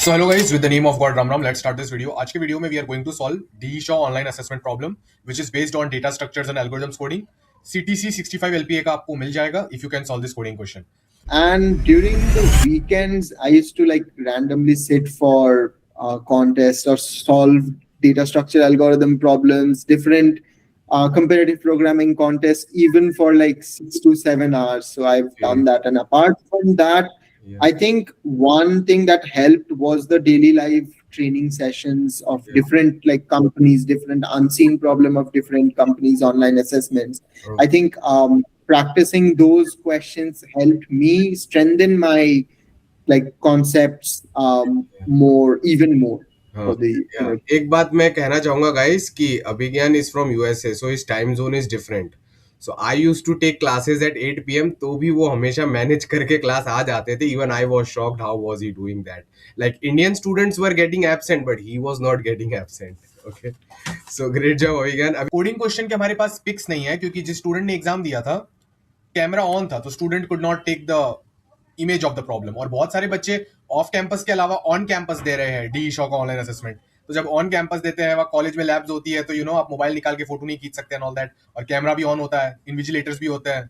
So hello guys, with the name of God Ram Ram, let's start this video. आज के video में we are going to solve DE Shaw online assessment problem, which is based on data structures and algorithms coding. CTC 65 LPA का आपको मिल जाएगा if you can solve this coding question. And during the weekends, I used to like randomly sit for contests or solve data structure algorithm problems, different competitive programming contests, even for like 6 to 7 hours. So I've done that. And apart from that, I think one thing that helped was the daily life training sessions of different like companies, different unseen problem of different companies, online assessments. I think practicing those questions helped me strengthen my like concepts more, even more. For the एक बात मैं कहना चाहूंगा guys कि Abhigyan is from USA, so his time zone is different. So I use to take classes at 8 PM, तो भी वो हमेशा मैनेज करके क्लास आ जाते थे. Even I was shocked how was he doing that. Like Indian students were getting absent but he was not getting absent. Okay, so great job Abhigyan. अब coding question के हमारे पास पिक्स नहीं है क्योंकि जिस स्टूडेंट ने एग्जाम दिया था कैमरा ऑन था, तो student could not take the image of the problem. और बहुत सारे बच्चे ऑफ कैंपस के अलावा ऑन कैंपस दे रहे हैं DE Shaw का ऑनलाइन असेसमेंट. तो जब ऑन कैंपस देते हैं, वहाँ कॉलेज में लैब्स होती है, तो आप मोबाइल निकाल के फोटो नहीं खींच सकते एंड ऑल दैट, और कैमरा भी ऑन होता है, इन्विजिलेटर्स भी होते हैं,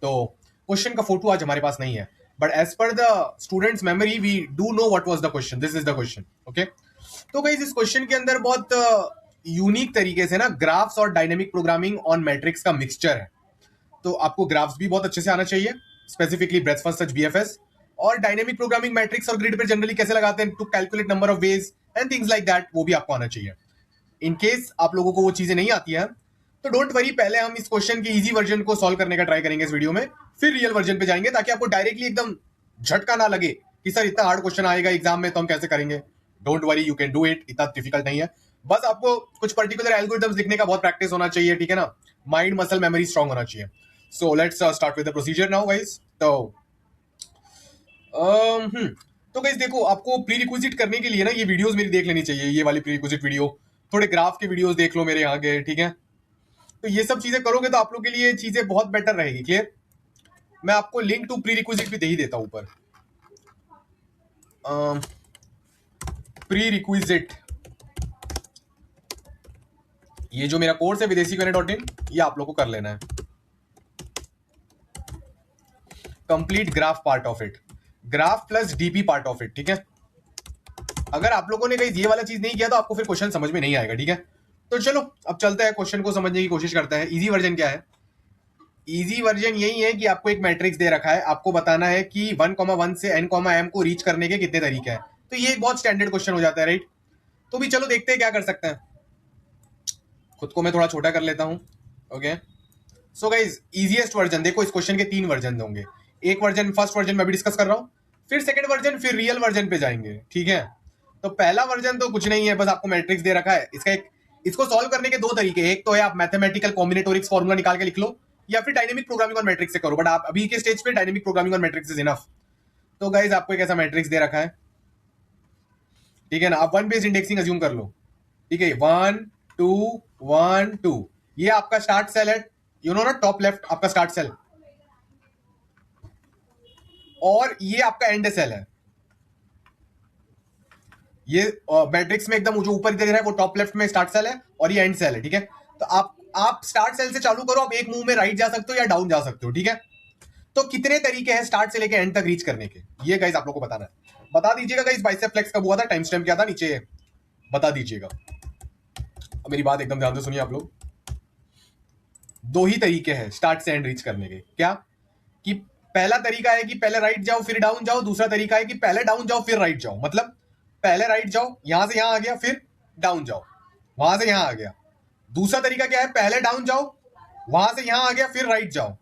तो क्वेश्चन का फोटो आज हमारे पास नहीं है. But as per the students memory we do know what was the question. This is the question. Okay, तो गाइस इस क्वेश्चन के अंदर बहुत यूनिक तरीके से ना ग्राफ्स और डायनेमिक प्रोग्रामिंग ऑन मैट्रिक्स का मिक्सचर है. तो आपको ग्राफ्स भी बहुत अच्छे से आना चाहिए, specifically breadth first search BFS, और डायनेमिक प्रोग्रामिंग मैट्रिक्स और ग्रिड पे जनरली कैसे लगाते हैं to calculate number of ways and things like that, वो भी आपको आना चाहिए. इन केस आप लोगों को वो चीजें नहीं आती हैं तो डोंट वरी, पहले हम इस क्वेश्चन के इजी वर्जन को सॉल्व करने का ट्राई करेंगे इस वीडियो में, फिर रियल वर्जन पे जाएंगे, ताकि आपको डायरेक्टली एकदम झटका ना लगे कि सर इतना हार्ड क्वेश्चन आएगा एग्जाम में तो हम कैसे करेंगे. Don't worry, you can do it. इतना डिफिकल्ट नहीं है. बस आपको कुछ पर्टिकुलर एल्गोरिथम्स लिखने का बहुत प्रैक्टिस होना चाहिए, ठीक है ना. माइंड मसल मेमोरी स्ट्रांग होना चाहिए. So let's start with the procedure now guys. तो गाइस देखो, आपको प्री रिक्विजिट करने के लिए ना ये वीडियोस मेरी देख लेनी चाहिए, ये वाली प्री रिक्विजिट वीडियो, थोड़े ग्राफ के वीडियोस देख लो मेरे यहाँ के, ठीक है. तो ये सब चीजें करोगे तो आप लोग के लिए चीजें बहुत बेटर रहेगी. क्लियर? मैं आपको लिंक टू प्री रिक्विजिट भी दे ही देता हूं ऊपर. प्री रिक्विजिट, ये जो मेरा कोर्स है videsicoine.in, ये आप लोग को कर लेना है. Complete graph part of it, graph plus DP part of it, ठीक है. अगर आप लोगों ने कहीं ये वाला चीज नहीं किया तो आपको फिर क्वेश्चन समझ में नहीं आएगा, ठीक है. तो चलो अब चलते हैं, क्वेश्चन को समझने की कोशिश करते हैं. इजी वर्जन क्या है? इजी वर्जन यही है कि आपको एक मैट्रिक्स दे रखा है, आपको बताना है कि 1,1 से n,m को रीच करने के कितने तरीके हैं. तो ये एक बहुत स्टैंडर्ड क्वेश्चन हो जाता है, राइट. तो भी चलो देखते हैं क्या कर सकते हैं. खुद को मैं थोड़ा छोटा कर लेता हूं. Okay, so guys easiest version देखो, इस क्वेश्चन के 3 वर्जन होंगे. एक वर्जन, फर्स्ट वर्जन मैं भी डिस्कस कर रहा हूं, फिर सेकंड वर्जन, फिर रियल वर्जन पे जाएंगे, ठीक है. तो पहला वर्जन तो कुछ नहीं है, बस आपको मैट्रिक्स दे रखा है. इसको सॉल्व करने के 2 तरीके, एक तो है आप मैथमेटिकल कॉम्बिनेटोरिक्स फॉर्मूला निकाल के लिख लो, या फिर डायनेमिक प्रोग्रामिंग और मैट्रिक्स से करो. बट आप अभी के स्टेज पे डायनेमिक प्रोग्रामिंग और मैट्रिक्स इज इनफ. तो गाइज आपको एक ऐसा मैट्रिक्स दे रखा है, ठीक है ना. आप 1 बेस्ड इंडेक्सिंग अज्यूम कर लो, ठीक है. 1 2 1 2, ये आपका स्टार्ट सेल है, यू नो ना, टॉप लेफ्ट आपका स्टार्ट सेल, और ये आपका एंड सेल है. ये मैट्रिक्स में एकदम जो ऊपर दिख रहा है वो टॉप लेफ्ट में स्टार्ट सेल है, और ये एंड सेल है, ठीक है. तो आप स्टार्ट सेल से चालू करो, आप एक मूव में राइट जा सकते हो या डाउन जा सकते हो, ठीक है. तो कितने तरीके हैं स्टार्ट से लेके एंड तक रीच करने के, ये गाइस आप लोग को बताना है. बता दीजिएगा गाइस, बाइसेप फ्लेक्स कब हुआ था, टाइम स्टैम्प क्या था, नीचे बता दीजिएगा. मेरी बात एकदम ध्यान से सुनिए आप लोग. 2 ही तरीके हैं स्टार्ट से एंड रीच करने के. क्या कि पहला तरीका है कि पहले राइट जाओ फिर डाउन जाओ, दूसरा तरीका है कि पहले डाउन जाओ फिर राइट जाओ. मतलब पहले राइट जाओ, यहां से यहां आ गया, फिर डाउन जाओ, वहां से यहां आ गया. दूसरा तरीका क्या है, पहले डाउन जाओ, वहां से यहां आ गया, फिर राइट जाओ.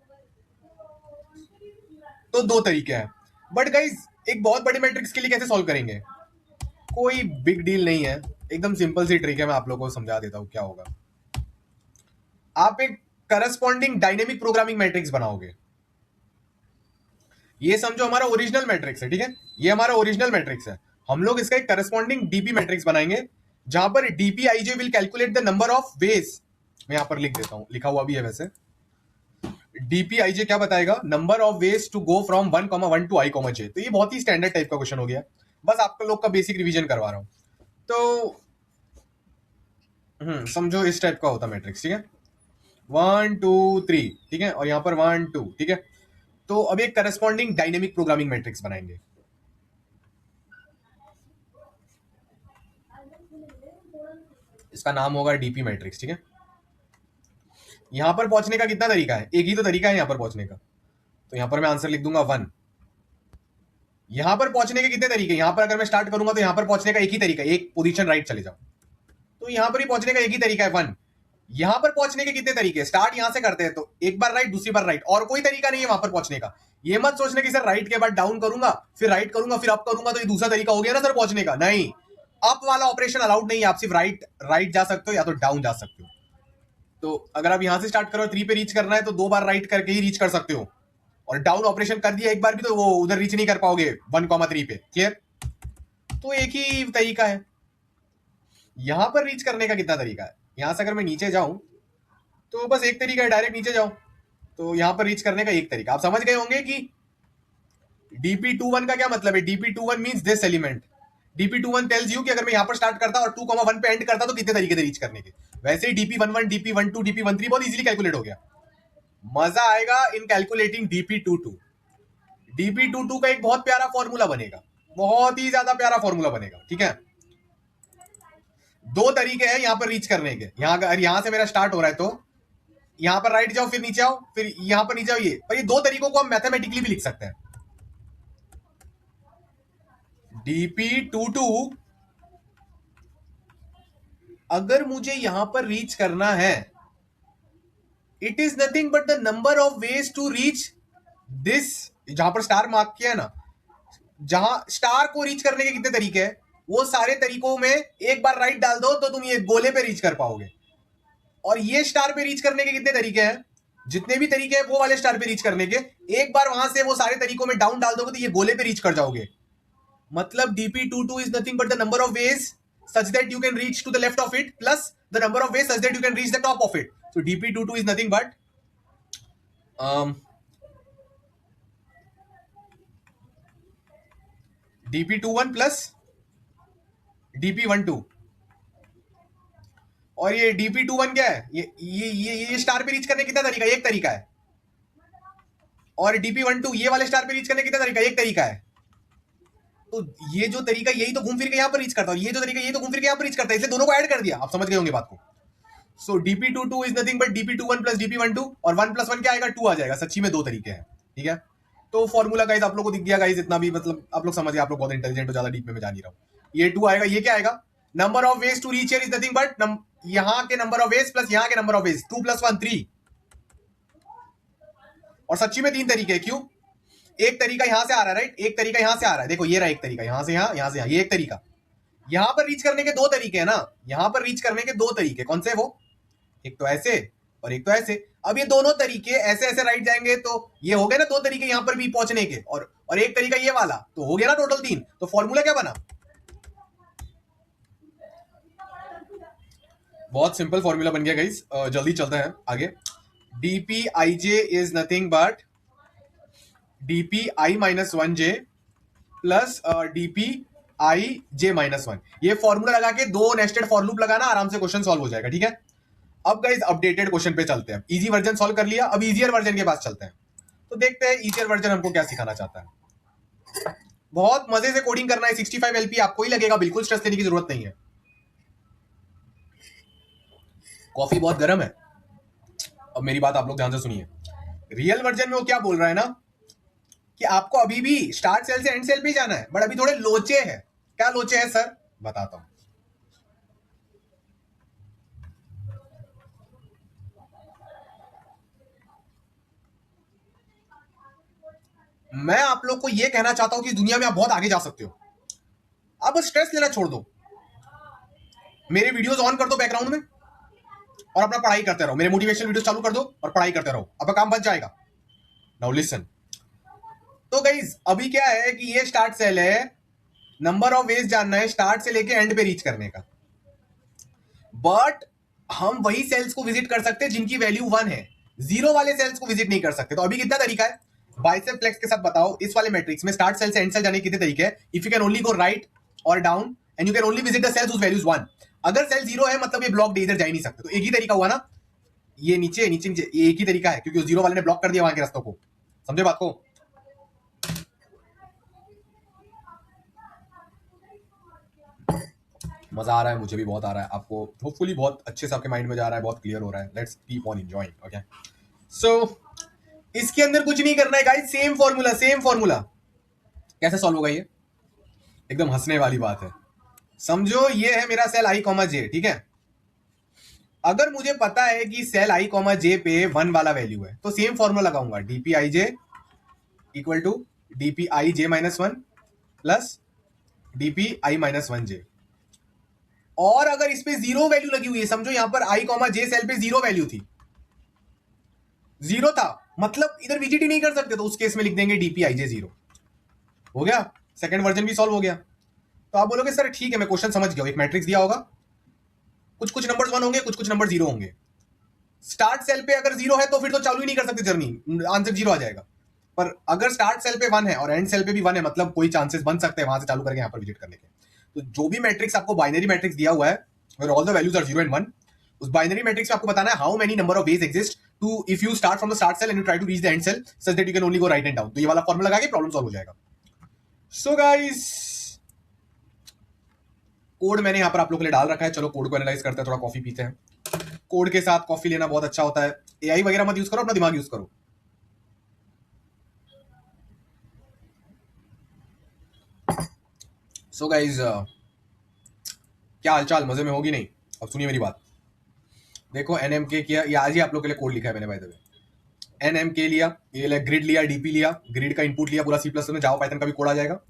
तो 2 तरीके हैं. बट गाइज एक बहुत बड़े मैट्रिक्स के लिए कैसे सॉल्व करेंगे, कोई बिग डील नहीं है, एकदम सिंपल सी ट्रिक है. मैं आप लोगों को समझा देता हूं क्या होगा. आप एक करस्पॉन्डिंग डायनेमिक प्रोग्रामिंग मैट्रिक्स बनाओगे. ये समझो हमारा ओरिजिनल मैट्रिक्स है, ठीक है. ये हमारा ओरिजिनल मैट्रिक्स है. हम लोग इसका एक करस्पॉन्डिंग डीपी मैट्रिक्स बनाएंगे, जहां पर DPij will calculate the number of veg. मैं यहां पर लिख देता हूं, लिखा हुआ भी है वैसे. DPij क्या बताएगा, number of ways to go from 1,1 to i, j. तो ये बहुत ही स्टैंडर्ड टाइप का क्वेश्चन हो गया. बस आप लोग का बेसिक रिवीजन करवा रहा हूं। तो समझो इस टाइप का होता मैट्रिक्स, ठीक है, 1 2 3, ठीक है, और यहां पर 1 2, ठीक है। तो अब एक करस्पॉन्डिंग डायनेमिक प्रोग्रामिंग मैट्रिक्स बनाएंगे। इसका नाम होगा डीपी मैट्रिक्स, ठीक है। यहां पर पहुंचने का कितना तरीका है? एक ही तो तरीका है यहां पर पहुंचने का, तो यहां पर मैं आंसर लिख दूंगा 1। यहां पर पहुंचने के कितने तरीके? यहां पर अगर मैं स्टार्ट करूंगा तो यहां पर पहुंचने का एक ही तरीका है, एक पोजीशन राइट चले जाओ, तो यहां पर ही पहुंचने का एक ही तरीका है 1। यहां पर पहुंचने के कितने तरीके? स्टार्ट यहां से करते हैं तो एक बार राइट, दूसरी बार राइट, और कोई तरीका नहीं है वहां पर पहुंचने का। ये मत सोचने कि सर राइट के बाद डाउन करूंगा, फिर राइट करूंगा, फिर अप करूंगा, तो ये दूसरा तरीका हो गया ना सर पहुंचने का। नहीं, अप वाला ऑपरेशन अलाउड नहीं है, आप सिर्फ राइट राइट जा सकते हो या तो डाउन जा सकते हो। तो अगर आप यहां से स्टार्ट करो 3 पे रीच करना है तो 2 बार राइट करके ही रीच कर सकते हो, और डाउन ऑपरेशन कर दिया एक बार भी तो वो उधर रीच नहीं कर पाओगे 1 3 पे। क्लियर? तो एक ही तरीका है। यहां पर रीच करने का कितना तरीका है? यहां से अगर मैं नीचे जाऊं तो बस एक तरीका है, डायरेक्ट नीचे जाओ। तो यहां पर रीच करने का एक तरीका आप समझ गए होंगे कि dp21 का क्या मतलब है। dp21 means this element. dp21 tells you कि अगर मैं यहां पर स्टार्ट करता और 2 1 पे एंड करता तो कितने तरीके थे रीच करने के। वैसे ही dp11 dp12 dp13 बहुत इजीली कैलकुलेट हो गया। मजा आएगा इन कैलकुलेटिंग dp22। dp22 का एक बहुत प्यारा फॉर्मूला बनेगा, बहुत ही ज्यादा प्यारा फॉर्मूला बनेगा, ठीक है। 2 तरीके हैं यहां पर रीच करने के। अगर यहां से मेरा स्टार्ट हो रहा है तो यहां पर राइट जाओ, फिर नीचे आओ, फिर यहां पर नीचे आओ, ये पर ये 2 तरीकों को हम मैथमेटिकली भी लिख सकते हैं। dp22 अगर मुझे यहां पर रीच करना है, it is nothing but the number of ways to reach this. जहां पर स्टार मार्क किया है ना, जहां स्टार को रीच करने के कितने तरीके हैं, वो सारे तरीकों में एक बार राइट डाल दो तो तुम ये गोले पे रीच कर पाओगे। और ये स्टार पे रीच करने के कितने तरीके हैं? जितने भी तरीके हैं वो वाले स्टार पे रीच करने के, एक बार वहां से वो सारे तरीकों में डाउन डाल दोगे तो ये गोले पे रीच कर जाओगे। मतलब dp22 is nothing but the number of ways such that you can reach to the left of it plus the number of ways such that you can reach the top of it. So dp22 is nothing but dp21 plus dp12। और ये dp21 क्या है? ये star पे reach करने कितना तरीका? एक तरीका है। और dp12 ये वाले स्टार पे रीच करने कितना तरीका? एक तरीका है। तो ये जो तरीका यही तो घूम फिर के यहां पर रीच करता है, और ये जो तरीका यही तो घूम फिर के यहां पर रीच करता है, इसलिए दोनों को ऐड कर दिया। आप समझ गए होंगे बात को। सो dp22 is nothing but dp21 plus dp12, और 1 + 1 क्या आएगा? 2 आ जाएगा। सच्ची में 2 तरीके हैं, ठीक है। तो फॉर्मूला गाइस आप लोग को दिख गया गाइस, इतना भी मतलब आप लोग समझ गए, आप लोग बहुत इंटेलिजेंट हो, ज्यादा डीप में मैं जा नहीं रहा हूं। ये 2 आएगा, ये क्या आएगा? Number of ways to reach here is nothing but यहां के नंबर ऑफ वेज प्लस यहां के नंबर ऑफ वेज, 2 + 1 3। और सच्ची में 3 तरीके हैं। क्यों? एक तरीका यहां से आ रहा है, राइट, एक तरीका यहां से आ रहा है, देखो ये रहा एक तरीका, यहां से यहां, यहां से यहां, ये एक तरीका। यहां पर रीच करने के 2 तरीके हैं ना, यहां पर रीच करने के 2 तरीके कौन से? वो एक तो ऐसे और एक तो ऐसे। अब ये दोनों तरीके ऐसे ऐसे राइट जाएंगे तो ये हो गए ना 2 तरीके यहां पर भी पहुंचने के, और एक तरीका ये वाला, तो हो गया ना टोटल 3। तो फॉर्मूला क्या बना? बहुत सिंपल फॉर्मूला बन गया गाइस। जल्दी चलते हैं आगे। dpij is nothing but dpi-1j plus dpij-1। ये फॉर्मूला लगा के 2 नेस्टेड फॉर लूप लगाना, आराम से क्वेश्चन सॉल्व हो जाएगा, ठीक है। अब गाइस अपडेटेड क्वेश्चन पे चलते हैं। इजी वर्जन सॉल्व कर लिया, अब इजियर वर्जन के पास चलते हैं। तो देखते हैं इजियर वर्जन हमको क्या सिखाना चाहता है। बहुत मजे से कोडिंग करना है, 65 LP आपको ही लगेगा, बिल्कुल स्ट्रेस लेने की जरूरत नहीं है। कॉफी बहुत गर्म है। अब मेरी बात आप लोग ध्यान से सुनिए। रियल वर्जन में वो क्या बोल रहा है ना, कि आपको अभी भी स्टार्ट सेल से एंड सेल पे जाना है, बट अभी थोड़े लोचे हैं। क्या लोचे हैं सर? बताता हूं। मैं आप लोग को यह कहना चाहता हूं कि दुनिया में आप बहुत आगे जा सकते हो। अब स्ट्रेस लेना छोड़ दो, मेरे वीडियोस ऑन कर दो बैकग्राउंड में और अपना पढ़ाई करते रहो। मेरे मोटिवेशनल वीडियोस चालू कर दो और पढ़ाई करते रहो, आपका काम बच जाएगा। Now listen. तो गाइज अभी क्या है कि ये स्टार्ट सेल है, नंबर ऑफ वेज जानना है स्टार्ट से लेके एंड पे रीच करने का। बट हम वही सेल्स को विजिट कर सकते हैं जिनकी वैल्यू 1 है, 0 वाले सेल्स को विजिट नहीं कर सकते। तो अभी कितना तरीका है? बाइसेप फ्लेक्स के साथ बताओ इस वाले मैट्रिक्स में स्टार्ट सेल से एंड सेल जाने के कितने तरीके हैं? If you can only go right और down and you can only visit the cells whose value is 1. अगर सेल 0 है मतलब ये ब्लॉक इधर जा ही नहीं सकते. तो एक ही तरीका हुआ ना, ये नीचे नीचे नीचे, ये एक ही तरीका है क्योंकि 0 वाले ने ब्लॉक कर दिया वहां के रास्तों को. समझे बात को? मजा आ रहा है, मुझे भी बहुत आ रहा है, आपको होपफुली बहुत अच्छे से आपके माइंड में जा रहा है, बहुत क्लियर हो रहा है. Let's keep on enjoying. Okay, so इसके अंदर कुछ नहीं करना है guys, same formula same formula. कैसे सॉल्व होगा ये? एकदम हंसने वाली बात है. समझो ये है मेरा सेल आई कॉमा जे, ठीक है. अगर मुझे पता है कि सेल आई कॉमा जे पे 1 वाला वैल्यू है तो सेम फॉर्मूला लगाऊंगा, DP i j equal to DP i j minus 1 plus DP i minus 1 j. और अगर इस पे 0 वैल्यू लगी हुई है, समझो यहां पर आई कॉमा जे सेल पे 0 वैल्यू थी, 0 था, मतलब इधर विजिट ही नहीं कर सकते, तो उस केस में लिख देंगे डीपी आई जे 0. हो गया, सेकंड वर्जन भी सॉल्व हो गया. तो आप बोलोगे सर ठीक है मैं क्वेश्चन समझ गया, एक मैट्रिक्स दिया होगा, कुछ कुछ नंबर्स 1 होंगे, कुछ कुछ नंबर 0 होंगे. स्टार्ट सेल पे अगर 0 है तो फिर तो चालू ही नहीं कर सकते जर्नी, आंसर 0 आ जाएगा. पर अगर स्टार्ट सेल पे 1 है और एंड सेल पे भी 1 है, मतलब कोई चांसेस बन सकते हैं वहां से चालू करके यहां पर विजिट करने के. तो जो भी मैट्रिक्स आपको बाइनरी मैट्रिक्स दिया हुआ है where all the values are 0 and 1, उस बाइनरी मैट्रिक्स में आपको बताना है how many number of ways exist to if you start from the start cell and you try to reach the end cell such that you can only go right and down. तो ये वाला formula लगा के problem solve हो जाएगा. So guys code मैंने यहां पर आप लोगों के लिए डाल रखा है. चलो कोड को एनालाइज करते हैं, थोड़ा कॉफी पीते हैं. कोड के साथ कॉफी लेना बहुत अच्छा होता है. एआई वगैरह मत यूज करो, अपना दिमाग यूज करो. सो गाइस क्या हालचाल, मजे में होगी नहीं? अब सुनिए मेरी बात. देखो एनएमके किया, ये आज ही आप लोग के लिए कोड लिखा है मैंने बाय द वे. एनएमके लिया, ये ग्रिड लिया, डीपी लिया, ग्रिड का इनपुट लिया, पूरा सी प्लस में जावा पाइथन का भी कोड आ जाएगा.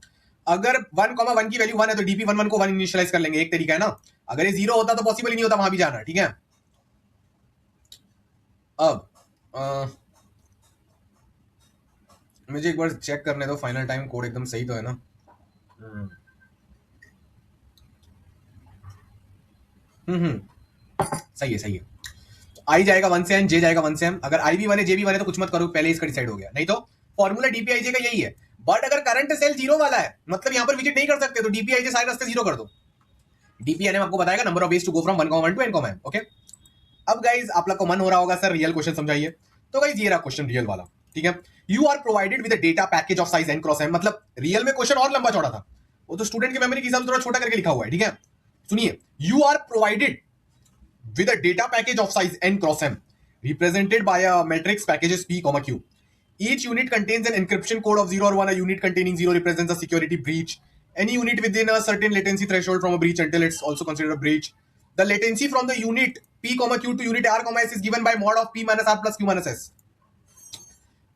अगर 1,1 की वैल्यू 1 है तो डीपी 1 को 1 इनिशियलाइज कर लेंगे, एक तरीका है ना. अगर ये 0 होता तो पॉसिबल ही नहीं होता वहां भी जाना, ठीक है. अब मुझे एक बार चेक करने दो फाइनल टाइम कोड एकदम सही तो है ना. सही है सही है. आई जाएगा 1 से एन, जे जाएगा 1 से एम. अगर आई भी 1 है जे भी 1 है तो कुछ मत करो, पहले इसका डिसाइड हो गया. नहीं तो फॉर्मूला डीपीआईजे का यही है. बट अगर करंट सेल 0 वाला है मतलब यहां पर विजिट नहीं कर सकते, तो डीपीआईजे सारे रास्ते 0 कर दो. डीपीएनएम आपको बताएगा number of ways to go from 1,1 to n,m. Okay. अब गाइज आप लोग को मन हो रहा होगा सर रियल क्वेश्चन समझाइए. तो गाइज ये रहा क्वेश्चन रियल वाला, ठीक है. You are provided with data package of size n cross m. मतलब रियल में क्वेश्चन और लंबा चौड़ा था, वो तो स्टूडेंट की मेमोरी के हिसाब से थोड़ा छोटा करके लिखा हुआ है, ठीक है. सुनिए, you are provided with a data package of size n cross m represented by a matrix packages p comma q. Each unit contains an encryption code of 0 or 1. A unit containing 0 represents a security breach. Any unit within a certain latency threshold from a breach until it's also considered a breach. The latency from the unit p comma q to unit r comma s is given by mod of p minus r plus q minus s.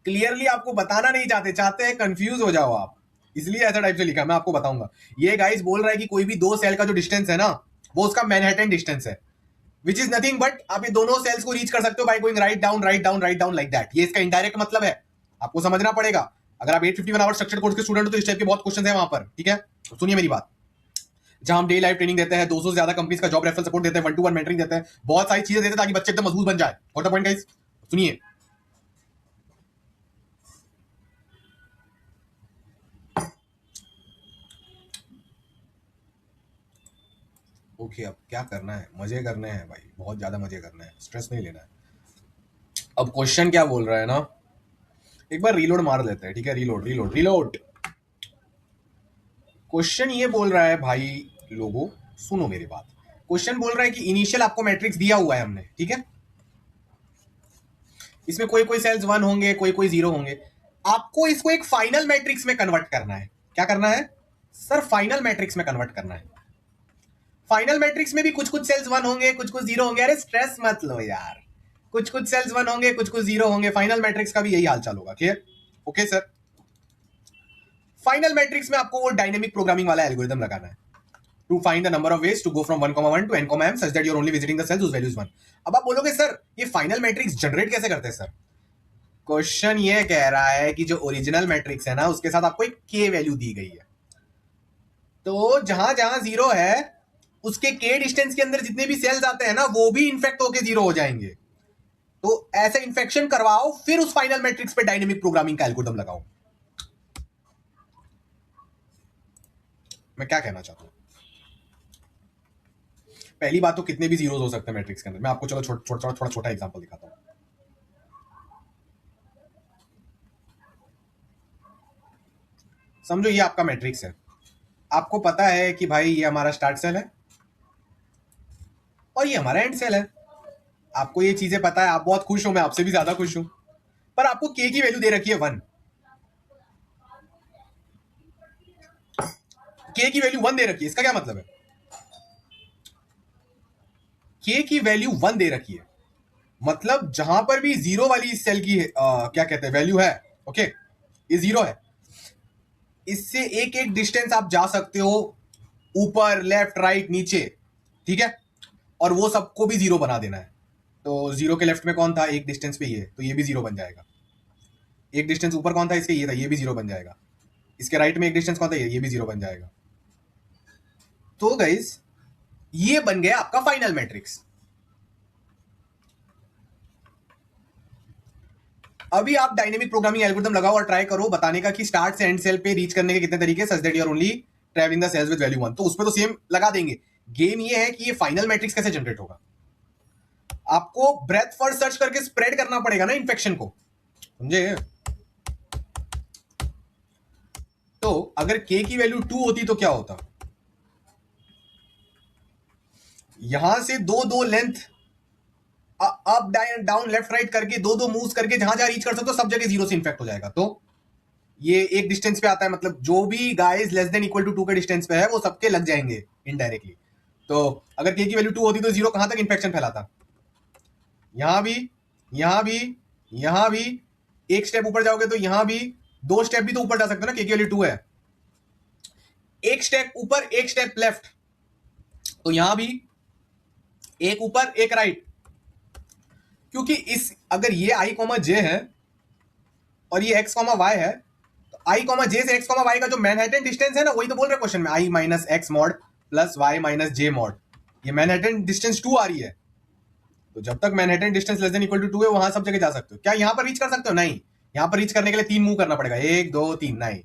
Clearly आपको बताना नहीं चाहते हैं confuse हो जाओ आप, इसलिए ऐसा टाइप से लिखा. मैं आपको बताऊंगा. ये गाइस बोल रहा है कि कोई भी दो सेल का जो डिस्टेंस है ना वो उसका मैनहट्टन डिस्टेंस है, विच इज नथिंग बट आप ये दोनों सेल्स को रीच कर सकते हो by going write down write down write down like that. ये इसका इनडायरेक्ट मतलब है, आपको समझना पड़ेगा. अगर आप 851 आवर स्ट्रक्चर्ड कोर्स के स्टूडेंट हो तो इस टाइप के बहुत क्वेश्चन है वहां पर, ठीक है. तो सुनिए मेरी बात. जहां हम डे लाइव ट्रेनिंग देते हैं, 200 से ज्यादा कंपनीज का जॉब रेफरल सपोर्ट देते हैं, 1-to-1 मेंटरिंग देते हैं, बहुत सारी चीजें देते हैं ताकि बच्चे एकदम मजबूत बन जाए. What the point guys? सुनिए, ओके अब क्या करना है, मजे करने हैं भाई, बहुत ज्यादा मजे करना है, स्ट्रेस नहीं लेना है. अब क्वेश्चन क्या बोल रहा है ना, एक बार रीलोड मार लेते हैं, ठीक है. Reload reload reload. क्वेश्चन ये बोल रहा है भाई लोगों सुनो मेरी बात. क्वेश्चन बोल रहा है कि इनिशियल आपको मैट्रिक्स दिया हुआ है हमने, ठीक है. इसमें कोई कोई सेल्स 1 होंगे, कोई कोई 0 होंगे. आपको इसको एक फाइनल मैट्रिक्स में कन्वर्ट करना है. क्या करना है सर? फाइनल मैट्रिक्स में कन्वर्ट करना है. फाइनल मैट्रिक्स में भी कुछ कुछ सेल्स 1 होंगे, कुछ कुछ 0 होंगे. अरे स्ट्रेस मत लो यार, कुछ कुछ सेल्स 1 होंगे, कुछ कुछ 0 होंगे. फाइनल मैट्रिक्स का भी यही हालचाल होगा. Clear? Okay sir. Final matrix में आपको वो डायनेमिक प्रोग्रामिंग वाला एल्गोरिथम लगाना है to find the number of ways to go from 1,1 to n,m such that you are only visiting the cells whose value is 1. अब आप बोलोगे सर ये फाइनल मैट्रिक्स जनरेट कैसे करते हैं सर? क्वेश्चन ये कह रहा है कि जो ओरिजिनल मैट्रिक्स है ना उसके साथ आपको एक k वैल्यू दी गई है, तो जहां जहां 0 है उसके k डिस्टेंस के अंदर जितने भी सेल्स आते हैं ना वो भी इनफेक्ट होके 0 हो जाएंगे. तो ऐसा इन्फेक्शन करवाओ, फिर उस फाइनल मैट्रिक्स पे डायनेमिक प्रोग्रामिंग का एल्गोरिथम लगाओ। मैं क्या कहना चाहता हूं, पहली बात तो कितने भी जीरोस हो सकते हैं मैट्रिक्स के अंदर। मैं आपको चलो थोड़ा छोटा एग्जांपल दिखाता हूं। समझो ये आपका मैट्रिक्स है, आपको पता है कि भाई ये हमारा स्टार्ट सेल है और ये हमारा एंड सेल है। आपको ये चीजें पता है, आप बहुत खुश हो, मैं आपसे भी ज्यादा खुश हूं। पर आपको के की वैल्यू दे रखी है 1, के की वैल्यू 1 दे रखी है। इसका क्या मतलब है, के की वैल्यू 1 दे रखी है, मतलब जहां पर भी जीरो वाली इस सेल की क्या कहते हैं वैल्यू है, ओके, ये जीरो है, इससे एक एक डिस्टेंस आप जा सकते हो, ऊपर, लेफ्ट, राइट, नीचे, ठीक है, और वो सबको भी जीरो बना देना है। तो जीरो के लेफ्ट में कौन था, एक डिस्टेंस पे ये, तो ये भी जीरो बन जाएगा। एक डिस्टेंस ऊपर कौन था इसके, ये था, ये भी जीरो बन जाएगा। इसके राइट में एक डिस्टेंस कौन था, ये भी जीरो बन जाएगा। तो गाइस ये बन गया आपका फाइनल मैट्रिक्स। अभी आप डायनेमिक प्रोग्रामिंग एल्गोरिथम लगाओ और ट्राई करो बताने का कि स्टार्ट से एंड सेल पे रीच करने के कितने तरीके, such that you are only travelling the cells with value 1। तो उसमें तो सेम लगा देंगे। गेम ये है कि ये फाइनल मैट्रिक्स कैसे जनरेट होगा। आपको ब्रेथ फर्स्ट सर्च करके स्प्रेड करना पड़ेगा ना इन्फेक्शन को, समझे। तो अगर के की वैल्यू 2 होती तो क्या होता, यहां से दो length up down left right करके दो मूव्स करके जहां जहां रीच कर सकते हो सब जगह जीरो से इन्फेक्ट हो जाएगा। तो ये एक डिस्टेंस पे आता है, मतलब जो भी guys less than equal to 2 के डिस्टेंस पे है वो सबके लग जाएंगे इनडायरेक्टली। तो अगर के की वैल्यू 2 होती तो जीरो कहां तक इन्फेक्शन फैलाता, यहां भी, यहां भी, यहां भी। एक स्टेप ऊपर जाओगे तो यहां भी, 2 स्टेप भी तो ऊपर जा सकते हो ना, के की वैल्यू 2 है। एक स्टेप ऊपर एक स्टेप लेफ्ट, तो यहां भी एक ऊपर एक राइट, क्योंकि इस अगर ये आई कॉमा जे है और ये एक्स कॉमा वाई है, तो आई कॉमा जे से एक्स कॉमा वाई का जो मैनहट्टन डिस्टेंस है ना, वही तो बोल रहे क्वेश्चन में, I minus x mod plus y minus j mod. ये मैनहट्टन डिस्टेंस 2 आ रही है, तो जब तक Manhattan distance less than equal to 2 है वहां सब जगह जा सकते हो। क्या यहां पर रीच कर सकते हो, नहीं। यहां पर रीच करने के लिए 3 मूव करना पड़ेगा, 1 2 3, नहीं,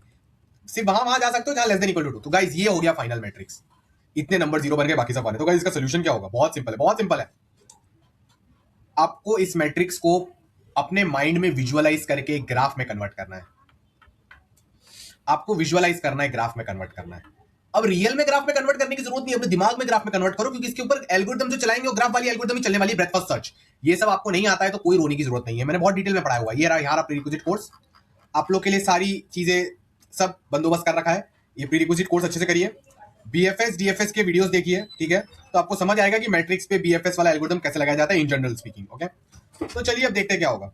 सिर्फ वहां जा सकते हो जहां लेस देन इक्वल टू 2। तो गाइस ये हो गया फाइनल मैट्रिक्स, इतने नंबर जीरो बन गए, बाकी सब बने। तो गाइस इसका सोल्यूशन क्या होगा, बहुत सिंपल है, बहुत सिंपल है। आपको इस मैट्रिक्स को अपने माइंड में विजुअलाइज करके एक ग्राफ में कन्वर्ट करना है। आपको विजुअलाइज करना है, ग्राफ में कन्वर्ट करना है। अब रियल में ग्राफ में कन्वर्ट करने की जरूरत नहीं, अपने दिमाग में ग्राफ में कन्वर्ट करो, क्योंकि इसके ऊपर एल्गोरिथम जो चलाएंगे वो ग्राफ वाली एल्गोरिथम ही चलने वाली है, ब्रेथ फर्स्ट सर्च। ये सब आपको नहीं आता है तो कोई रोने की जरूरत नहीं है, मैंने बहुत डिटेल में पढ़ाया हुआ है। ये रहा यहाँ प्रीरिक्विजिट कोर्स, आप लोग के लिए सारी चीजें सब बंदोबस्त कर रखा है। ये प्रीरिक्विजिट कोर्स अच्छे से करिए, बीएफएस डीएफएस के वीडियोस देखिए, ठीक है, तो आपको समझ आएगा कि मैट्रिक्स पे बीएफएस वाला एल्गोरिथम कैसे लगाया जाता है इन जनरल स्पीकिंग, ओके। तो चलिए अब देखते हैं क्या होगा।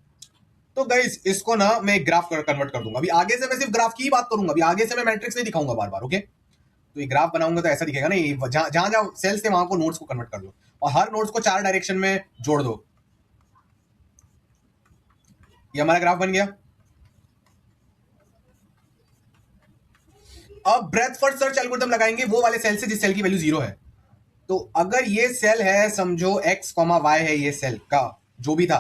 तो गाइस इसको ना मैं ग्राफ कन्वर्ट कर दूंगा। अभी आगे से मैं सिर्फ ग्राफ की ही बात करूंगा, अभी आगे से मैं मैट्रिक्स नहीं दिखाऊंगा बार बार, ओके। तो ये ग्राफ बनाऊंगा तो ऐसा दिखेगा ना, जहां जहां सेल्स थे वहां को नोड्स को कन्वर्ट कर दो और हर नोड्स को 4 डायरेक्शन में जोड़ दो। ये हमारा ग्राफ बन गया। अब ब्रेथ फर्स्ट सर्च एल्गोरिथम लगाएंगे वो वाले सेल से जिस सेल की वैल्यू 0 है। तो अगर ये सेल है, समझो एक्स कॉमा वाई है, ये सेल का जो भी था,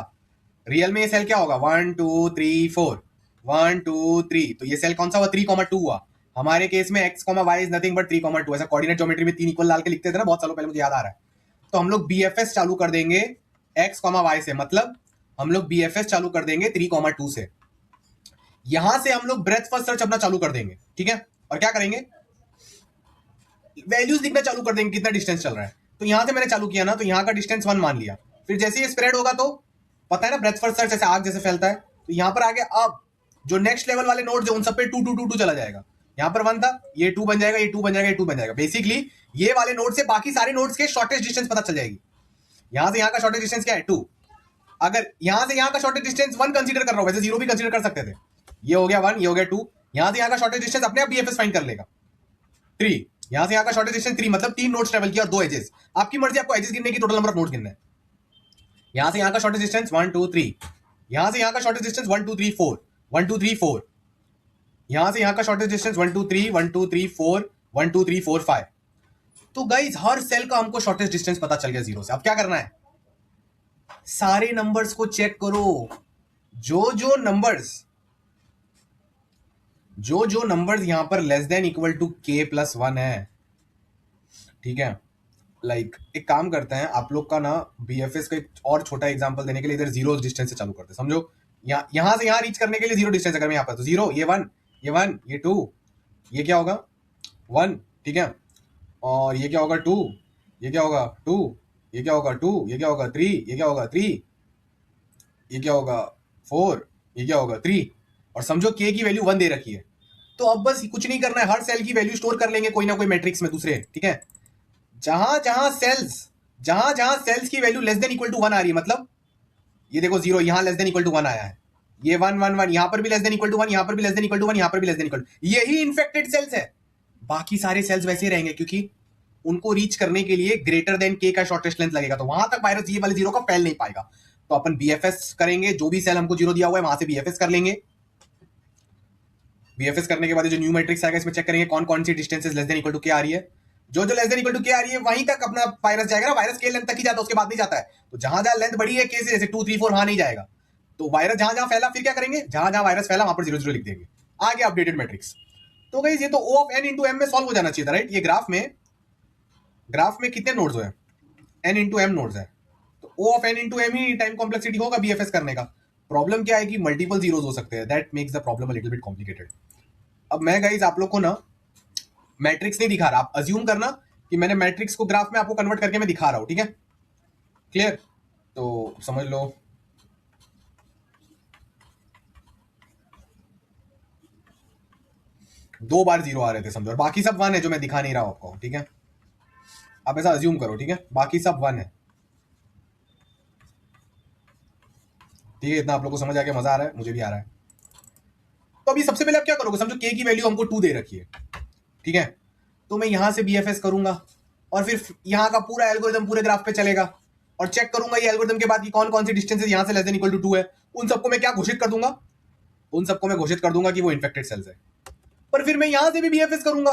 रियल में ये सेल क्या होगा, 1 2 3 4, 1 2 3, तो ये सेल कौन सा हुआ, 3,2 हुआ। हमारे केस में x, y is nothing but 3,2। ऐसा कोऑर्डिनेट ज्योमेट्री में 3 इक्वल डाल के लिखते थे ना बहुत सालों पहले, मुझे याद आ रहा है। तो हम लोग बीएफएस चालू कर देंगे x, y से, मतलब हम लोग बीएफएस चालू कर देंगे 3,2 से। यहां से हम लोग ब्रेथ फर्स्ट सर्च अपना चालू कर देंगे, ठीक है, और क्या करेंगे, वैल्यूज लिखना चालू कर देंगे कितना डिस्टेंस चल रहा है। तो यहां से मैंने चालू किया ना, तो यहां का डिस्टेंस 1 मान लिया। फिर जैसे ये स्प्रेड होगा तो पता है ना ब्रेथ फर्स्ट सर्च ऐसे आग जैसे फैलता है, तो यहां पर आगे अब जो नेक्स्ट लेवल वाले नोड्स है उन सब पे 2 2 2 2 चला जाएगा। यहां पर 1 था, ये 2 बन जाएगा, ये 2 बन जाएगा, ये 2 बन जाएगा। बेसिकली ये वाले नोड से बाकी सारे नोड्स के शॉर्टेस्ट डिस्टेंस पता चल जाएगी। यहां से यहां का शॉर्टेस्ट डिस्टेंस क्या है, 2। अगर यहां से यहां का शॉर्टेस्ट डिस्टेंस 1 कंसीडर कर रहा हूं, वैसे 0 भी कंसीडर कर सकते थे। ये हो गया 1, ये हो गया 2, यहां से यहां का शॉर्टेस्ट डिस्टेंस अपने आप बीएफएस फाइंड कर लेगा 3। यहां से यहां का शॉर्टेस्ट डिस्टेंस 3, मतलब 3 नोड्स ट्रेवल किया और 2 एजेस। आपकी मर्जी, आपको एजेस गिनने की, टोटल नंबर ऑफ नोड्स गिनना है। यहां से यहां का शॉर्टेस्ट डिस्टेंस 1 2 3, यहां से यहां का शॉर्टेस्ट डिस्टेंस 1 2 3 4, 1 2 3 4, यहां से यहां का शॉर्टेस्ट डिस्टेंस 1 2 3 1 2 3 4, 1 2 3 4 5। तो गाइस हर सेल का हमको शॉर्टेस्ट डिस्टेंस पता चल गया 0 से। अब क्या करना है, सारे नंबर्स को चेक करो, जो जो नंबर्स यहां पर less than equal to k+1 है, ठीक है। लाइक एक काम करते हैं, आप लोग का ना बीएफएस का एक और छोटा एग्जांपल देने के लिए इधर जीरो डिस्टेंस से चालू करते हैं। समझो यहां से यहां रीच करने के लिए जीरो डिस्टेंस, अगर मैं यहां पर तो जीरो, ये वन, ये टू, ये क्या होगा 1, ठीक है। और ये क्या होगा 2, ये क्या होगा 2, ये क्या होगा 2, ये क्या होगा 3, ये क्या होगा 3, ये क्या होगा 4, ये क्या होगा 3। और समझो के की वैल्यू 1 दे रखी है, तो अब बस कुछ नहीं करना है, हर सेल की वैल्यू स्टोर कर लेंगे कोई ना कोई मैट्रिक्स में दूसरे, ठीक है। जहां जहां सेल्स की value less than equal to 1 आ रही है, मतलब ये देखो 0 यहां लेस देन इक्वल टू 1 आया है, ये 1 1 1 यहां पर भी लेस देन इक्वल टू 1, यहां पर भी लेस देन इक्वल टू 1, यहां पर भी लेस देन इक्वल, यही इन्फेक्टेड सेल्स है। बाकी सारे सेल्स वैसे रहेंगे, क्योंकि उनको रीच करने के लिए ग्रेटर देन के का शॉर्टेस्ट लेंथ लगेगा, तो वहां तक वायरस ये वाले जीरो का फैल नहीं पाएगा। तो अपन बीएफएस करेंगे, जो भी सेल हमको जीरो दिया हुआ है वहां से बीएफएस कर लेंगे। बीएफएस करने के बाद जो न्यू मैट्रिक्स आएगा इसमें चेक करेंगे कौन कौन सी distances less than equal to के आ रही है। जो लेस देन इक्वल टू के आ रही है वहीं तक अपना वायरस जाएगा ना, वायरस के लेंथ तक ही जाता है, उसके बाद नहीं जाता है। तो जहां जहां लेंथ बड़ी है के से, जैसे 2 3 4 वहां नहीं जाएगा। तो वायरस जहां जहां फैला फिर क्या करेंगे, जहां जहां वायरस फैला वहां पर 0 0 लिख देंगे, आगे अपडेटेड मैट्रिक्स। तो गाइस ये तो O of n into m में सॉल्व हो जाना चाहिए था, राइट। ये ग्राफ में कितने नोड्स हैं, n इंटू m नोड्स है, तो O of n into m he time complexity होगा बीएफएस करने का। प्रॉब्लम क्या है कि मल्टीपल जीरोस हो सकते हैं, that makes the problem a little bit complicated. अब मैं गाइस आप लोग को ना मैट्रिक्स नहीं दिखा रहा, आप अज्यूम करना कि मैंने मैट्रिक्स को ग्राफ में आपको कन्वर्ट करके मैं दिखा रहा हूं, ठीक है, क्लियर। तो समझ लो दो बार जीरो आ रहे थे समझो, और बाकी सब 1 है जो मैं दिखा नहीं रहा हूं आपको, ठीक है। आप ऐसा अज्यूम करो, ठीक है, बाकी सब 1 है, ठीक है। इतना आप लोग को समझ आ गया, मजा आ रहा है, मुझे भी आ रहा है। तो अभी सबसे पहले आप क्या करोगे, समझो के की वैल्यू हमको 2 दे रखी है, ठीक है। तो मैं यहां से बीएफएस करूंगा और फिर यहां का पूरा एल्गोरिथम पूरे ग्राफ पे चलेगा और चेक करूंगा ये एल्गोरिथम के बाद की कौन कौन सी डिस्टेंसेस यहां से लेस देन इक्वल टू 2 है। उन सबको मैं क्या घोषित कर दूंगा, उन सबको मैं घोषित कर दूंगा कि वो इन्फेक्टेड सेल्स है। पर फिर मैं यहां से भी बीएफएस करूंगा,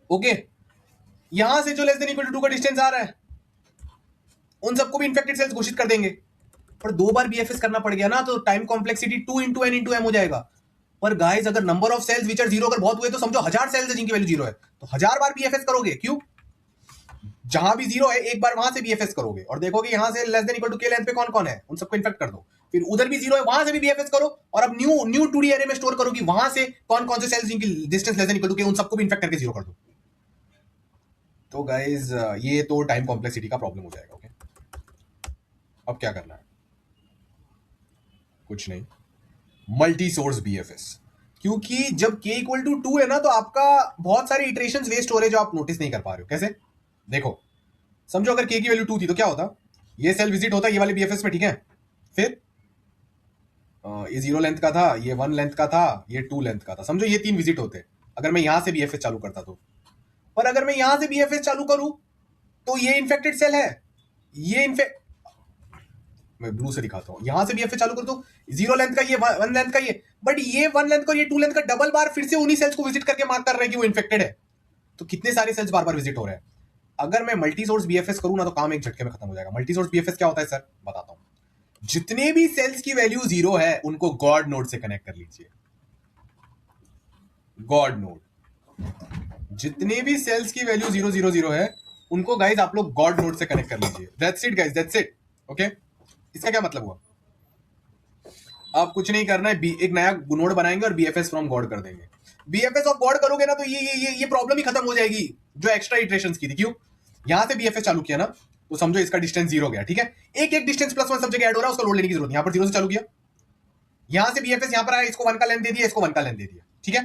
ओके। यहां से जो लेस देन इक्वल टू 2 का डिस्टेंस आ रहा है उन सबको भी इन्फेक्टेड सेल्स घोषित कर देंगे। पर 2 बार बीएफएस करना पड़ गया ना, तो time complexity 2 into n into m हो जाएगा। पर गाइस अगर number of cells which are zero अगर बहुत हुए तो समझो 1000 सेल्स है जिनकी वैल्यू जीरो है, तो 1000 बार बीएफएस करोगे, क्यों, जहां भी जीरो है एक बार वहां से बीएफएस करोगे और देखोगे यहां से लेस देन इक्वल टू के लेंथ पे कौन कौन है, उन सबको इन्फेक्ट कर दो। फिर उधर भी जीरो है वहां से भी बीएफएस करो और अब न्यू 2D एरे में स्टोर करो कि वहां से कौन कौन से सेल्स जिनकी distance less than equal to k, उन सबको भी इन्फेक्ट करके जीरो कर दो। तो गाइस ये तो टाइम कॉम्प्लेक्सिटी का प्रॉब्लम हो जाएगा, ओके। अब क्या करना है, कुछ नहीं, मल्टी सोर्स बीएफएस। क्योंकि जब k इक्वल टू 2 है ना, तो आपका बहुत सारे इटरेशंस वेस्ट हो रहे हैं जो आप नोटिस नहीं कर पा रहे हो। कैसे, देखो समझो अगर k की वैल्यू 2 थी तो क्या होता, ये सेल विजिट होता ये वाले बीएफएस में, ठीक है। फिर ये 0 लेंथ का था, ये 1 लेंथ का था, ये 2 लेंथ का था, समझो ये 3 विजिट होते अगर मैं यहां से बीएफएस चालू करता तो। पर अगर मैं यहां से बीएफएस चालू करूं तो ये इन्फेक्टेड सेल है, ये मैं ब्लू से दिखाता हूं, यहां से बीएफएस चालू कर तो 0 लेंथ का ये 1 लेंथ का ये, बट ये 1 लेंथ का ये 2 लेंथ का डबल बार फिर से उन्हीं सेल्स को विजिट करके मार्क कर रहे हैं कि वो इन्फेक्टेड है। तो कितने सारे सेल्स बार बार विजिट हो रहे हैं। अगर मैं मल्टी सोर्स बीएफएस करूं ना तो काम एक झटके में खत्म हो जाएगा। मल्टी सोर्स बीएफएस क्या होता है सर, बताता हूं। जितने भी सेल्स की वैल्यू 0 है उनको गॉड नोड से कनेक्ट कर लीजिए, गॉड नोड। जितने भी सेल्स की वैल्यू 0 0 0 है उनको गाइज आप लोग गॉड नोड से कनेक्ट कर लीजिए। That's it guys, that's it, okay. इसका क्या मतलब हुआ, आप कुछ नहीं करना है, एक नया नोड बनाएंगे और बीएफएस फ्रॉम गॉड कर देंगे। बीएफएस ऑफ गॉड करोगे ना तो ये प्रॉब्लम ही खत्म हो जाएगी जो एक्स्ट्रा इटरेशंस की थी। क्यों, यहां से बीएफएस चालू किया ना तो समझो इसका डिस्टेंस 0 गया, ठीक है। एक एक डिस्टेंस +1 सब जगह ऐड हो रहा है, उसका लोड लेने की जरूरत नहीं। यहां पर 0 से चालू किया, यहां से बीएफएस यहां पर आया, इसको 1 का लेंथ दे दिया, इसको 1 का लेंथ दे दिया, ठीक है।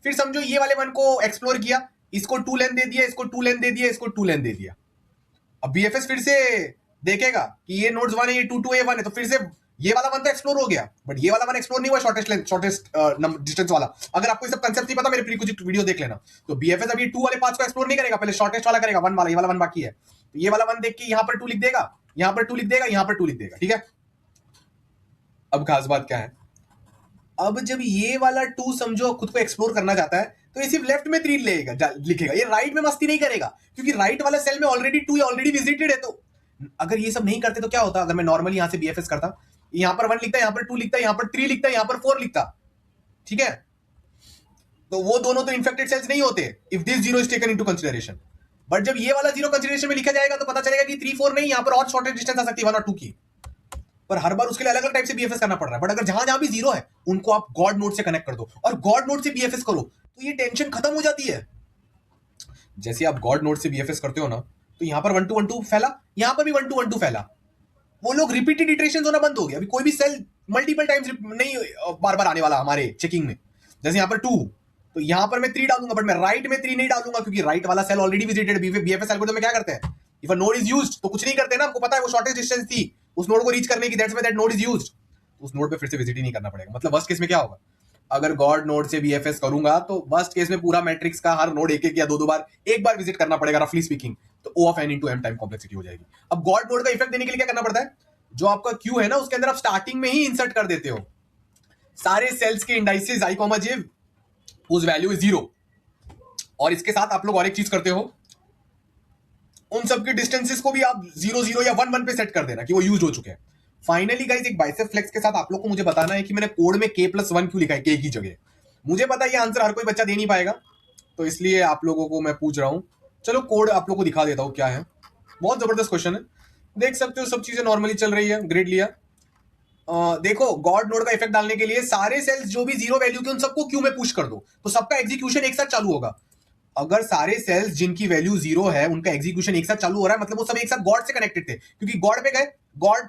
फिर समझो ये वाले 1 को एक्सप्लोर किया, इसको 2 लेंथ दे दिया, इसको 2 लेंथ दे दिया, इसको 2 लेंथ दे दिया। अब बीएफएस फिर से देखेगा कि ये नोड्स 1 है, ये 2 2 A1 है, तो फिर से ये वाला 1 तो एक्सप्लोर हो गया, बट ये वाला 1 एक्सप्लोर नहीं हुआ, शॉर्टेस्ट डिस्टेंस वाला। अगर आपको ये सब कंसेप्ट नहीं पता मेरे प्रीक्विजिट वीडियो देख लेना। तो बीएफएस अभी 2 वाले पाथ्स को एक्सप्लोर नहीं करेगा, पहले शॉर्टेस्ट वाला करेगा, 1 वाला, ये वाला 1 बाकी है, तो ये वाला 1 देख के यहां पर 2 लिख देगा, यहां पर 2 लिख देगा, यहां पर 2 लिख देगा, ठीक है। अब खास बात क्या है, अब जब ये वाला 2 समझो खुद को एक्सप्लोर करना चाहता है तो ये सिर्फ लेफ्ट में 3 लिखेगा, ये राइट में मस्ती नहीं करेगा, क्योंकि राइट वाला सेल में ऑलरेडी 2 ऑलरेडी विजिटेड है। तो अगर ये सब नहीं करते तो क्या होता? अगर मैं नॉर्मली यहां से BFS करता, यहां पर 1 लिखता, यहां पर 2 लिखता, यहां पर 3 लिखता, यहां पर 4 लिखता, ठीक है? तो वो दोनों तो इन्फेक्टेड सेल्स नहीं होते if this zero is taken into consideration. But जब ये वाला जीरो कंसीडरेशन में लिखा जाएगा तो पता चलेगा कि 3 4 नहीं, यहां पर और शॉर्टेज डिस्टेंस आ सकती है 1 और 2 की, पर हर बार उसके लिए अलग अलग टाइप से BFS करना पड़ रहा है। बट अगर जहां जहां भी जीरो है उनको आप गॉड नोड से कनेक्ट कर दो और गॉड नोड से BFS करो, तो ये टेंशन खत्म हो जाती है। जैसे आप गॉड नोड से BFS करते हो ना, तो यहां पर 1 2 1 2 फैला, यहां पर भी 1 2 1 2 फैला, वो लोग रिपीटेड इटरेशन होना बंद हो गया। अभी कोई भी सेल मल्टीपल टाइम्स नहीं बार बार आने वाला हमारे चेकिंग में। जैसे यहां पर 2, तो यहां पर मैं 3 डालूंगा, बट मैं राइट में 3 नहीं डालूंगा, क्योंकि राइट वाला cell already visited. BFS algorithm में क्या करते हैं, if a node is used तो कुछ नहीं करते ना, हमको पता है वो शॉर्टेज डिस्टेंस थी उस नोड को रीच करने की, that's why that node is used, उस नोड पे फिर से विजिट ही नहीं करना पड़ेगा। मतलब वर्स्ट केस में क्या होगा, अगर गॉड नोड से BFS करूंगा तो वर्स्ट केस में पूरा मैट्रिक्स का हर नोड एक एक या दो बार एक बार विजिट करना पड़ेगा रफली स्पीकिंग, तो O of n into m time complexity हो जाएगी। अब गॉड नोड का इफेक्ट देने के लिए क्या करना पड़ता है, जो आपका क्यू है ना उसके अंदर आप स्टार्टिंग में ही इंसर्ट कर देते हो सारे सेल्स के इंडाइसेस i, j, उस वैल्यू इज 0, और इसके साथ आप लोग और एक चीज करते हो, उन सबके डिस्टेंसेस को भी आप 0 0 या 1 1 पे सेट कर देना कि वो यूज हो चुके हैं। फाइनली गाइस एक बाइसेप फ्लेक्स के साथ आप लोग को मुझे बताना है कि मैंने कोड में k+1 क्यों लिखा है k की जगह। मुझे पता है ये आंसर हर कोई बच्चा दे नहीं पाएगा, तो इसलिए आप लोगों को मैं पूछ रहा हूं। चलो कोड आप लोग को दिखा देता हूं क्या है। बहुत जबरदस्त क्वेश्चन है, देख सकते हो सब चीजें नॉर्मली चल रही है, ग्रेड लिया। देखो गॉड नोड का इफेक्ट डालने के लिए सारे सेल्स जो भी 0 वैल्यू के उन सबको क्यू में पुश कर दो, तो सबका एग्जीक्यूशन एक साथ चालू होगा। अगर सारे सेल्स जिनकी वैल्यू 0 है उनका एग्जीक्यूशन एक साथ चालू हो रहा है, मतलब वो सब एक साथ गॉड से कनेक्टेड थे, क्योंकि गॉड पे गए, गॉड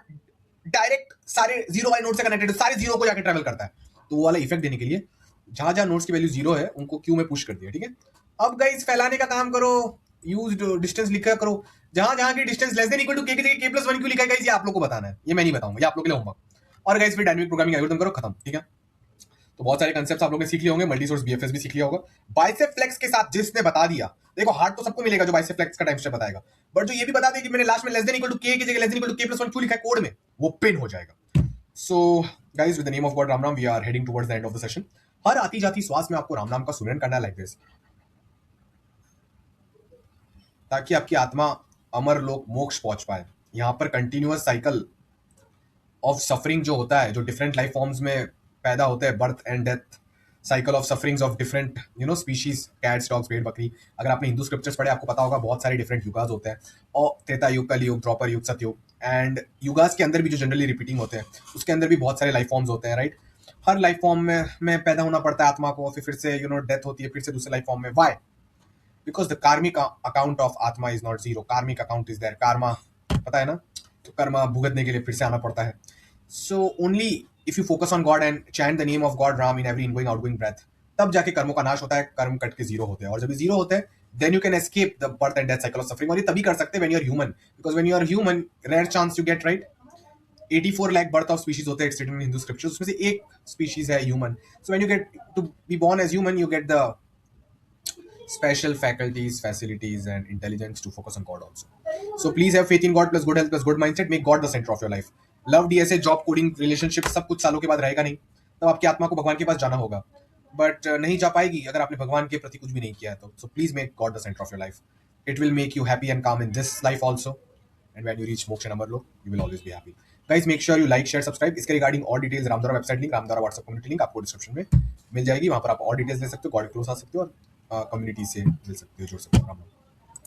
डायरेक्ट सारे 0 वाले नोड से कनेक्टेड, सारे 0 को जाकर ट्रेवल करता है। तो वो वाला इफेक्ट देने के लिए जहां जहां नोड्स की वैल्यू 0 है उनको क्यू में पुश कर दिया, ठीक है। अब गाइस फैलाने का काम करो, यूज्ड डिस्टेंस लिखा करो, जहां जहां की distance less than equal to k की जगह k+1 क्यों लिखा है गाइस, ये आप लोग को बताना है, ये मैं नहीं बताऊंगा, ये आप लोग के लिए होमवर्क। और गाइस फिर डायनामिक प्रोग्रामिंग एल्गोरिथम करो, खत्म, ठीक है। तो बहुत सारे कंसेप्ट्स आप लोगों ने सीख लिए होंगे, मल्टी सोर्स BFS भी सीख लिया होगा। बाइसेप फ्लेक्स के साथ जिसने बता दिया, देखो हार्ट तो सबको मिलेगा जो बाइसेप फ्लेक्स का टाइम स्टेप बताएगा, बट जो ये भी बता दे कि मैंने लास्ट में less than equal to k की जगह less than equal to k+1 क्यों लिखा है कोड में, वो पिन हो जाएगा। So guys with the name of God Ram Ram, we are heading towards the end of the session. हर आती जाती श्वास में आपको राम नाम का सुमिरन करना है लाइक दिस, ताकि आपकी आत्मा अमर लोक मोक्ष पहुंच पाए। यहां पर कंटिन्यूअस साइकिल ऑफ सफरिंग जो होता है, जो डिफरेंट लाइफ फॉर्म्स में पैदा होते हैं, birth and death, cycle of sufferings of different species, cats, dogs, भेड़, बकरी। अगर आपने हिंदू स्क्रिप्चर्स पढ़े आपको पता होगा बहुत सारे डिफरेंट युगास होते हैं, और त्रेता युग, कल युग, द्वापर युग, सतयुग, एंड युगास के अंदर भी जो जनरली रिपीटिंग होते हैं उसके अंदर भी बहुत सारे लाइफ फॉर्म्स होते हैं, राइट। हर लाइफ फॉर्म में पैदा होना पड़ता है आत्मा को, फिर से डेथ होती है, फिर से दूसरे लाइफ फॉर्म में। Why? Because the karmic account of atma is not zero, karmic account is there, karma पता है ना, तो कर्मा भुगतने के लिए फिर से आना पड़ता है। So only if you focus on God and chant the name of God Ram in every ingoing outgoing breath, तब जाके कर्मों का नाश होता है, कर्म कट के 0 होते हैं, और जब ये 0 होते हैं then you can escape the birth and death cycle of suffering. और ये तभी कर सकते हैं when you are human, because when you are human rare chance you get, right. 84 lakh birth of species होते हैं it's written in Hindu scriptures, उसमें से एक स्पीशीज है human. So when you get to be born as human you get the special faculties, facilities, and intelligence to focus on God also. So please have faith in God plus good health plus good mindset. Make God the center of your life. Love, DSA, job, coding, relationship सब कुछ सालों के बाद रहेगा नहीं, तब आपकी आत्मा को भगवान के पास जाना होगा, बट नहीं जा पाएगी अगर आपने भगवान के प्रति कुछ भी नहीं किया है तो। So please make God the centre of your life, it will make you happy and calm in this life also, and when you reach moksha number low you will always be happy. Guys make sure you like, share, subscribe. इसके regarding और details Ramdwara website link, Ramdwara WhatsApp community link आपको description में मिल जाएगी, वहां पर आप और डिटेल्स ले सकते हो, गॉड क्लोज आ सकते हो, और कम्युनिटी से मिल सकते हो, जुड़ सकते हो।